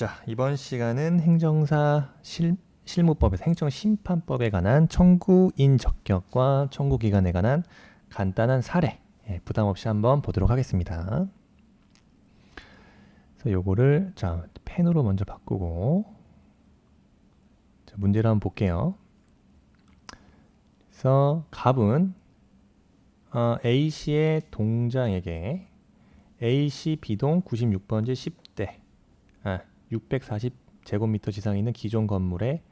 자, 이번 시간은 행정사 실무법에서 행정심판법에 관한 청구인 적격과 청구기간에 관한 간단한 사례, 부담 없이 한번 보도록 하겠습니다. 그래서 요거를 자, 펜으로 먼저 바꾸고 자, 문제를 한번 볼게요. 그래서 갑은 A씨의 동장에게 A씨 B동 96번지 10대 640제곱미터 지상에 있는 기존 건물에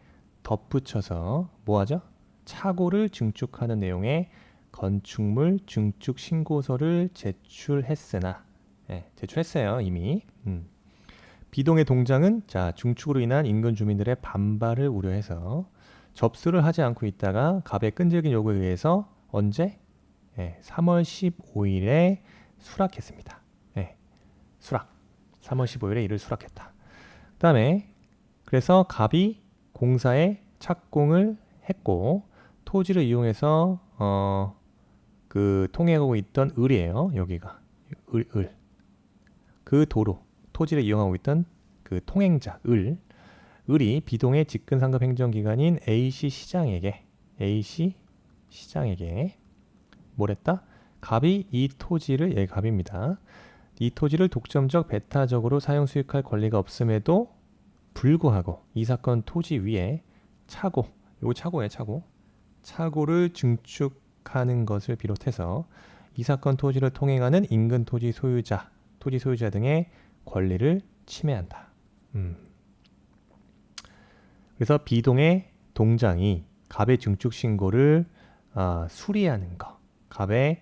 덧붙여서 뭐하죠? 착오를 증축하는 내용의 건축물 증축 신고서를 제출했으나 제출했어요 이미. B동의 동장은 자 중축으로 인한 인근 주민들의 반발을 우려해서 접수를 하지 않고 있다가 갑의 끈질긴 요구에 의해서 언제? 3월 15일에 수락했습니다. 수락. 3월 15일에 이를 수락했다. 그 다음에 그래서 갑이 공사에 착공을 했고 토지를 이용해서 그 통행하고 있던 을이에요. 여기가 을. 그 도로 토지를 이용하고 있던 그 통행자 을이 B동의 직근 상급 행정기관인 A씨 시장에게 뭘 했다? 갑이 이 토지를 갑입니다. 이 토지를 독점적 배타적으로 사용 수익할 권리가 없음에도 불구하고 이 사건 토지 위에 요거 차고예요. 착오를 증축하는 것을 비롯해서 이 사건 토지를 통행하는 인근 토지 소유자 등의 권리를 침해한다. 그래서 B동의 동장이 갑의 증축 신고를 수리하는 거. 갑의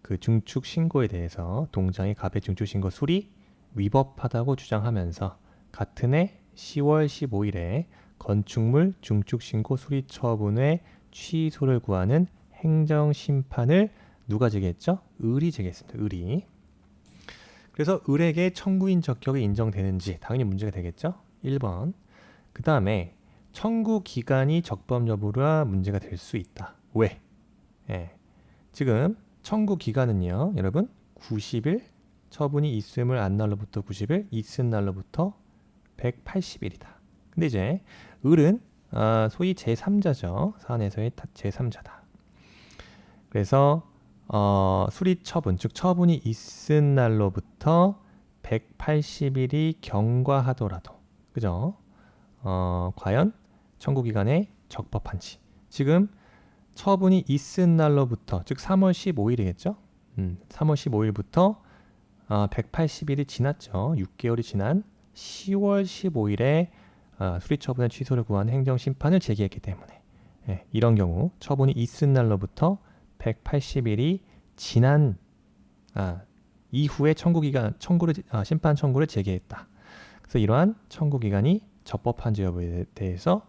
그 증축 신고에 대해서 동장이 갑의 증축 신고 수리 위법하다고 주장하면서 같은 해 10월 15일에 건축물 증축 신고 수리 처분의 취소를 구하는 행정 심판을 누가 제기했죠? 을이 제기했습니다. 을이. 그래서 을에게 청구인 적격이 인정되는지 당연히 문제가 되겠죠? 1번. 그 다음에 청구 기간이 적법 여부가 문제가 될 수 있다. 왜? 지금 청구 기간은요, 여러분 90일, 처분이 있음을 안 날로부터 90일, 있은 날로부터 180일이다. 근데 이제 을은 소위 제3자죠. 사안에서의 제3자다. 그래서 수리 처분, 즉 처분이 있은 날로부터 180일이 경과하더라도, 그죠? 과연 청구 기간에 적법한지. 지금 처분이 있은 날로부터 즉 3월 15일이겠죠? 3월 15일부터 180일이 지났죠. 6개월이 지난 10월 15일에 수리처분의 취소를 구한 행정심판을 제기했기 때문에 이런 경우 처분이 있은 날로부터 180일이 지난 이후에 심판 청구를 제기했다. 그래서 이러한 청구기간이 적법한지 여부에 대해서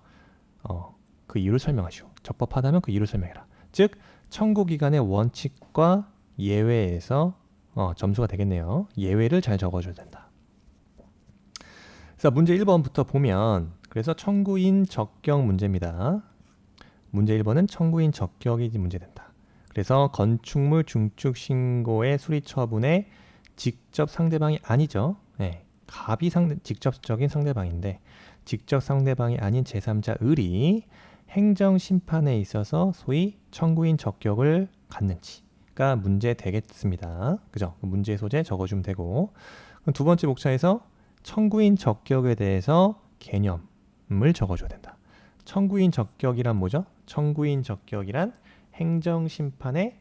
그 이유를 설명하시오. 적법하다면 그 이유를 설명해라. 즉 청구기간의 원칙과 예외에서 점수가 되겠네요. 예외를 잘 적어줘야 된다. 그래서 문제 1번부터 보면 그래서 청구인 적격 문제입니다. 문제 1번은 청구인 적격이 문제된다. 그래서 건축물 중축 신고의 수리 처분의 직접 상대방이 아니죠. 갑이 직접적인 상대방인데 직접 상대방이 아닌 제3자 을이 행정심판에 있어서 소위 청구인 적격을 갖는지가 문제 되겠습니다. 그죠? 문제 소재 적어주면 되고 그럼 두 번째 목차에서 청구인 적격에 대해서 개념을 적어줘야 된다. 청구인 적격이란 뭐죠? 청구인 적격이란 행정심판에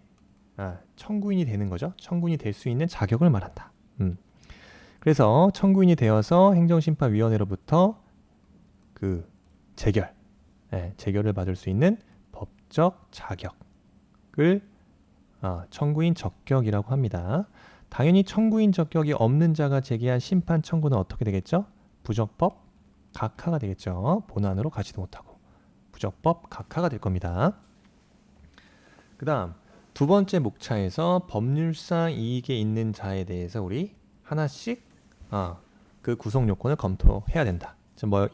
청구인이 되는 거죠. 청구인이 될 수 있는 자격을 말한다. 그래서 청구인이 되어서 행정심판위원회로부터 그 재결을 받을 수 있는 법적 자격을 청구인 적격이라고 합니다. 당연히 청구인 적격이 없는 자가 제기한 심판 청구는 어떻게 되겠죠? 부적법 각하가 되겠죠. 본안으로 가지도 못하고 부적법 각하가 될 겁니다. 그 다음 두 번째 목차에서 법률상 이익에 있는 자에 대해서 우리 하나씩 그 구성 요건을 검토해야 된다.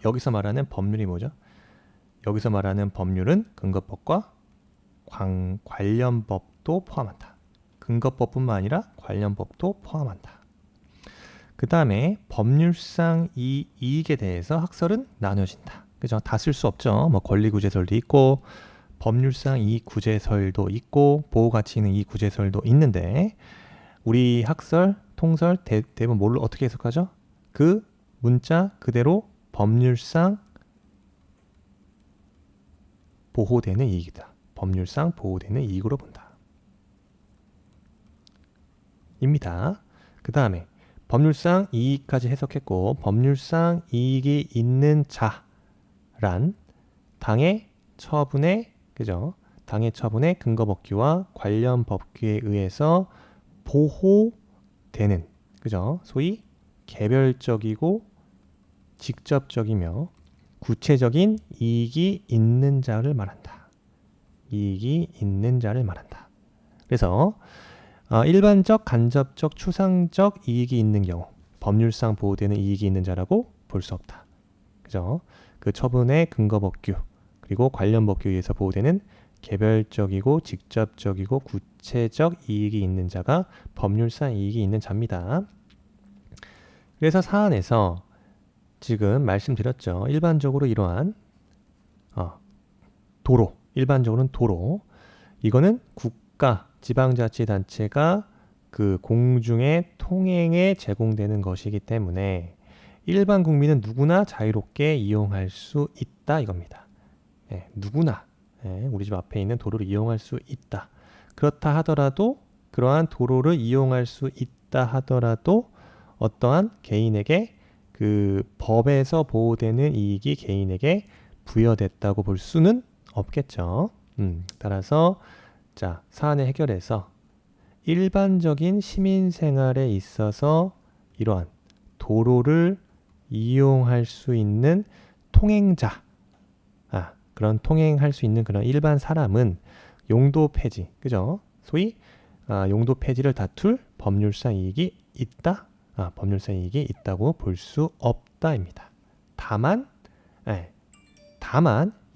여기서 말하는 법률이 뭐죠? 여기서 말하는 법률은 근거법과 관련법도 포함한다. 근거법뿐만 아니라 관련법도 포함한다. 그 다음에 법률상 이 이익에 대해서 학설은 나눠진다. 그죠? 다 쓸 수 없죠. 뭐 권리구제설도 있고 법률상 이익 구제설도 있고 보호가치 있는 이익 구제설도 있는데 우리 학설, 통설 대부분 뭘로 어떻게 해석하죠? 그 문자 그대로 법률상 보호되는 이익이다. 법률상 보호되는 이익으로 본다. 입니다. 그 다음에 법률상 이익까지 해석했고 법률상 이익이 있는 자란 당의 처분에 그죠? 당의 처분의 근거법규와 관련 법규에 의해서 보호되는 그죠? 소위 개별적이고 직접적이며 구체적인 이익이 있는 자를 말한다. 이익이 있는 자를 말한다. 그래서 일반적, 간접적, 추상적 이익이 있는 경우 법률상 보호되는 이익이 있는 자라고 볼 수 없다. 그죠? 그 처분의 근거법규 그리고 관련 법규에 의해서 보호되는 개별적이고 직접적이고 구체적 이익이 있는 자가 법률상 이익이 있는 자입니다. 그래서 사안에서 지금 말씀드렸죠. 일반적으로 이러한 도로, 일반적으로는 도로 이거는 국가, 지방자치단체가 그 공중의 통행에 제공되는 것이기 때문에 일반 국민은 누구나 자유롭게 이용할 수 있다 이겁니다. 누구나 우리 집 앞에 있는 도로를 이용할 수 있다. 그렇다 하더라도 그러한 도로를 이용할 수 있다 하더라도 어떠한 개인에게 그 법에서 보호되는 이익이 개인에게 부여됐다고 볼 수는 없겠죠. 따라서 자, 사안을 해결해서 일반적인 시민 생활에 있어서 이러한 도로를 이용할 수 있는 통행자 그런 통행할 수 있는 그런 일반 사람은 용도 폐지, 그죠? 소위 용도 폐지를 다툴 법률상 이익이 있다? 법률상 이익이 있다고 볼 수 없다입니다. 다만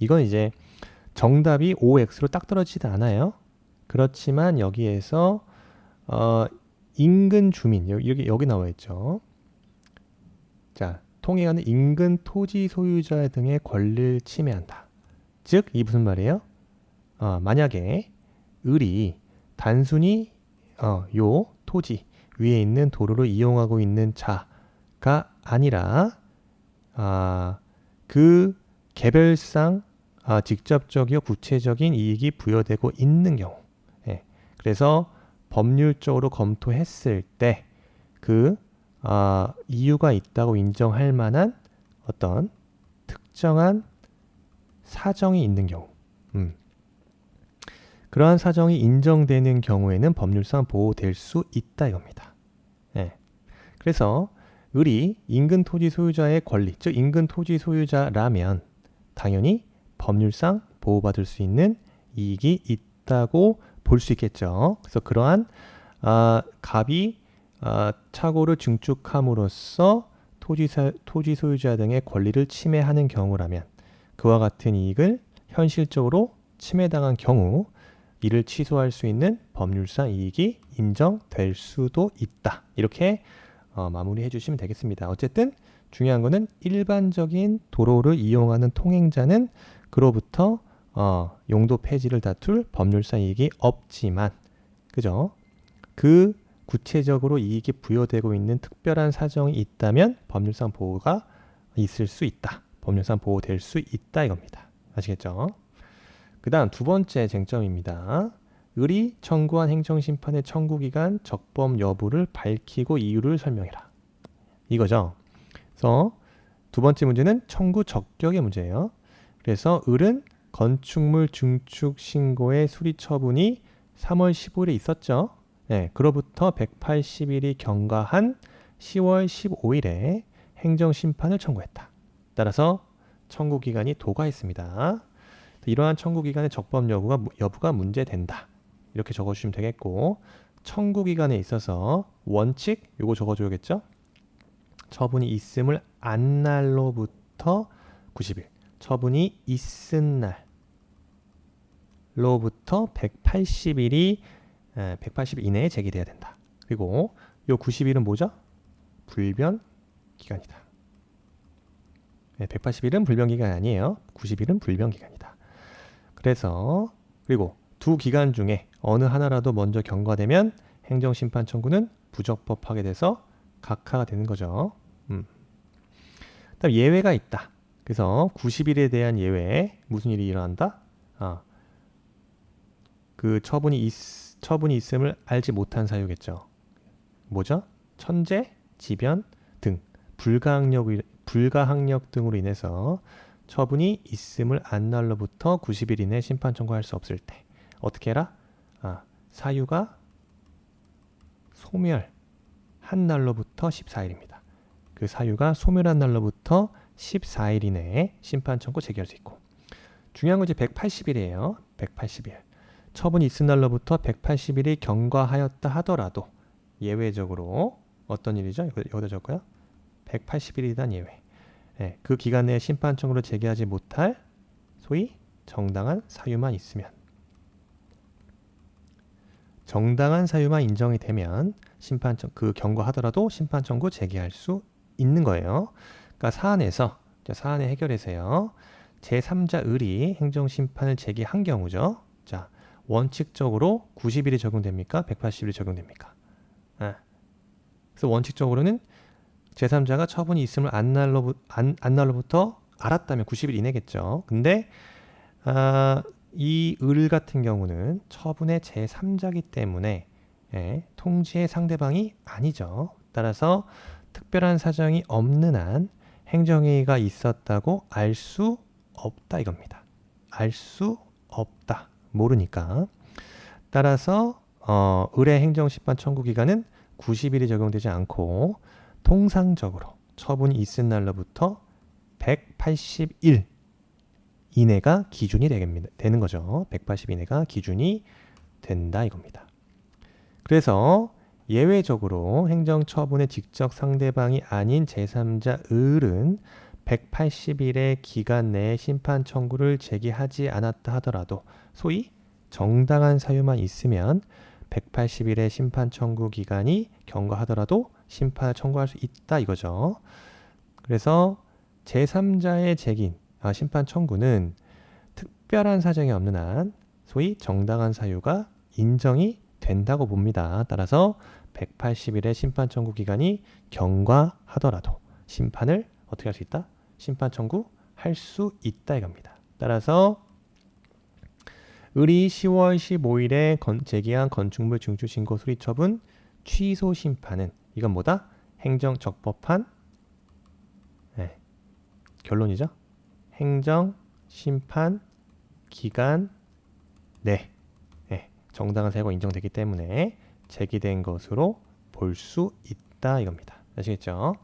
이건 이제 정답이 OX로 딱 떨어지지 않아요. 그렇지만 여기에서 인근 주민 여기 나와 있죠. 자, 통행하는 인근 토지 소유자 등의 권리를 침해한다. 즉, 이 무슨 말이에요? 만약에 을이 단순히 요 토지 위에 있는 도로를 이용하고 있는 자가 아니라 그 개별상 직접적이고 구체적인 이익이 부여되고 있는 경우 그래서 법률적으로 검토했을 때 그 이유가 있다고 인정할 만한 어떤 특정한 사정이 있는 경우 그러한 사정이 인정되는 경우에는 법률상 보호될 수 있다 이겁니다. 그래서 을이 인근 토지 소유자의 권리, 즉 인근 토지 소유자라면 당연히 법률상 보호받을 수 있는 이익이 있다고 볼 수 있겠죠. 그래서 그러한 갑이 착오를 증축함으로써 토지 소유자 등의 권리를 침해하는 경우라면 그와 같은 이익을 현실적으로 침해당한 경우 이를 취소할 수 있는 법률상 이익이 인정될 수도 있다. 이렇게 마무리해 주시면 되겠습니다. 어쨌든 중요한 거는 일반적인 도로를 이용하는 통행자는 그로부터 용도 폐지를 다툴 법률상 이익이 없지만 그죠? 그 구체적으로 이익이 부여되고 있는 특별한 사정이 있다면 법률상 보호가 있을 수 있다. 법률상 보호될 수 있다 이겁니다. 아시겠죠? 그 다음 두 번째 쟁점입니다. 을이 청구한 행정심판의 청구기간 적법 여부를 밝히고 이유를 설명해라. 이거죠. 그래서 두 번째 문제는 청구 적격의 문제예요. 그래서 을은 건축물 증축 신고의 수리 처분이 3월 15일에 있었죠. 그로부터 180일이 경과한 10월 15일에 행정심판을 청구했다. 따라서 청구기간이 도과했습니다. 이러한 청구기간의 적법 여부가 문제된다. 이렇게 적어주시면 되겠고 청구기간에 있어서 원칙 요거 적어줘야겠죠. 처분이 있음을 안 날로부터 90일 처분이 있은 날로부터 180일 이내에 제기돼야 된다. 그리고 요 90일은 뭐죠? 불변기간이다. 네, 180일은 불변기간이 아니에요. 90일은 불변기간이다. 그래서 그리고 두 기간 중에 어느 하나라도 먼저 경과되면 행정심판 청구는 부적법하게 돼서 각하가 되는 거죠. 그다음 예외가 있다. 그래서 90일에 대한 예외에 무슨 일이 일어난다? 그 처분이 있음을 알지 못한 사유겠죠. 뭐죠? 천재, 지변 등 불가항력 등으로 인해서 처분이 있음을 안 날로부터 90일 이내 심판 청구할 수 없을 때 어떻게 해라? 사유가 소멸한 날로부터 14일입니다. 그 사유가 소멸한 날로부터 14일 이내에 심판 청구 제기할 수 있고, 중요한 건 이제 180일이에요. 180일. 처분이 있은 날로부터 180일이 경과하였다 하더라도 예외적으로 어떤 일이죠? 여기다 적고요. 180일이란 예외. 네, 그 기간 내에 심판 청구를 제기하지 못할 소위 정당한 사유만 있으면, 정당한 사유만 인정이 되면 그 경과하더라도 심판 청구 제기할 수 있는 거예요. 그러니까 사안의 해결에서요. 제3자 을이 행정심판을 제기한 경우죠. 자, 원칙적으로 90일이 적용됩니까? 180일이 적용됩니까? 그래서 원칙적으로는 제3자가 처분이 있음을 안 날로부터 알았다면 90일 이내겠죠. 근데 이 을 같은 경우는 처분의 제3자이기 때문에 통지의 상대방이 아니죠. 따라서 특별한 사정이 없는 한 행정회의가 있었다고 알 수 없다 이겁니다. 알 수 없다. 모르니까. 따라서 을의 행정심판 청구 기간은 90일이 적용되지 않고 통상적으로 처분이 있은 날로부터 180일 이내가 기준이 되는 거죠. 180일 이내가 기준이 된다 이겁니다. 그래서 예외적으로 행정처분의 직접 상대방이 아닌 제3자 을은 180일의 기간 내에 심판 청구를 제기하지 않았다 하더라도 소위 정당한 사유만 있으면 180일의 심판 청구 기간이 경과하더라도 심판을 청구할 수 있다 이거죠. 그래서 제3자의 심판 청구는 특별한 사정이 없는 한 소위 정당한 사유가 인정이 된다고 봅니다. 따라서 180일의 심판 청구 기간이 경과하더라도 심판을 어떻게 할 수 있다? 심판 청구할 수 있다 이겁니다. 따라서 을이 10월 15일에 제기한 건축물 증축신고 수리처분 취소 심판은 이건 뭐다? 행정 적법한 결론이죠. 행정 심판 기간 내 정당한 사유가 인정되기 때문에 제기된 것으로 볼 수 있다 이겁니다. 아시겠죠?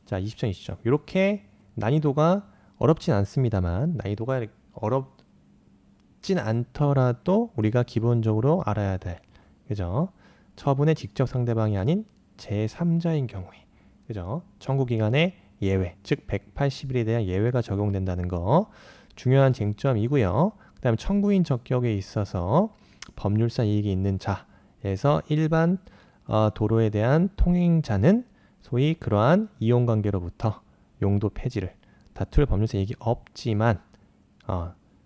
자, 20점, 20점. 이렇게 난이도가 어렵진 않습니다만, 난이도가 어렵진 않더라도 우리가 기본적으로 알아야 될, 그죠? 처분의 직접 상대방이 아닌 제3자인 경우에, 그죠? 청구기간의 예외, 즉 180일에 대한 예외가 적용된다는 거 중요한 쟁점이고요. 그 다음에 청구인 적격에 있어서 법률상 이익이 있는 자에서 일반 도로에 대한 통행자는 소위 그러한 이용관계로부터 용도 폐지를 다툴 법률상 이익이 없지만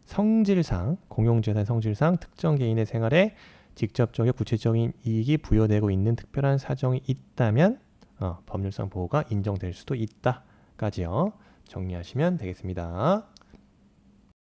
성질상, 공용재산 성질상 특정 개인의 생활에 직접적이고 구체적인 이익이 부여되고 있는 특별한 사정이 있다면 법률상 보호가 인정될 수도 있다까지요. 정리하시면 되겠습니다.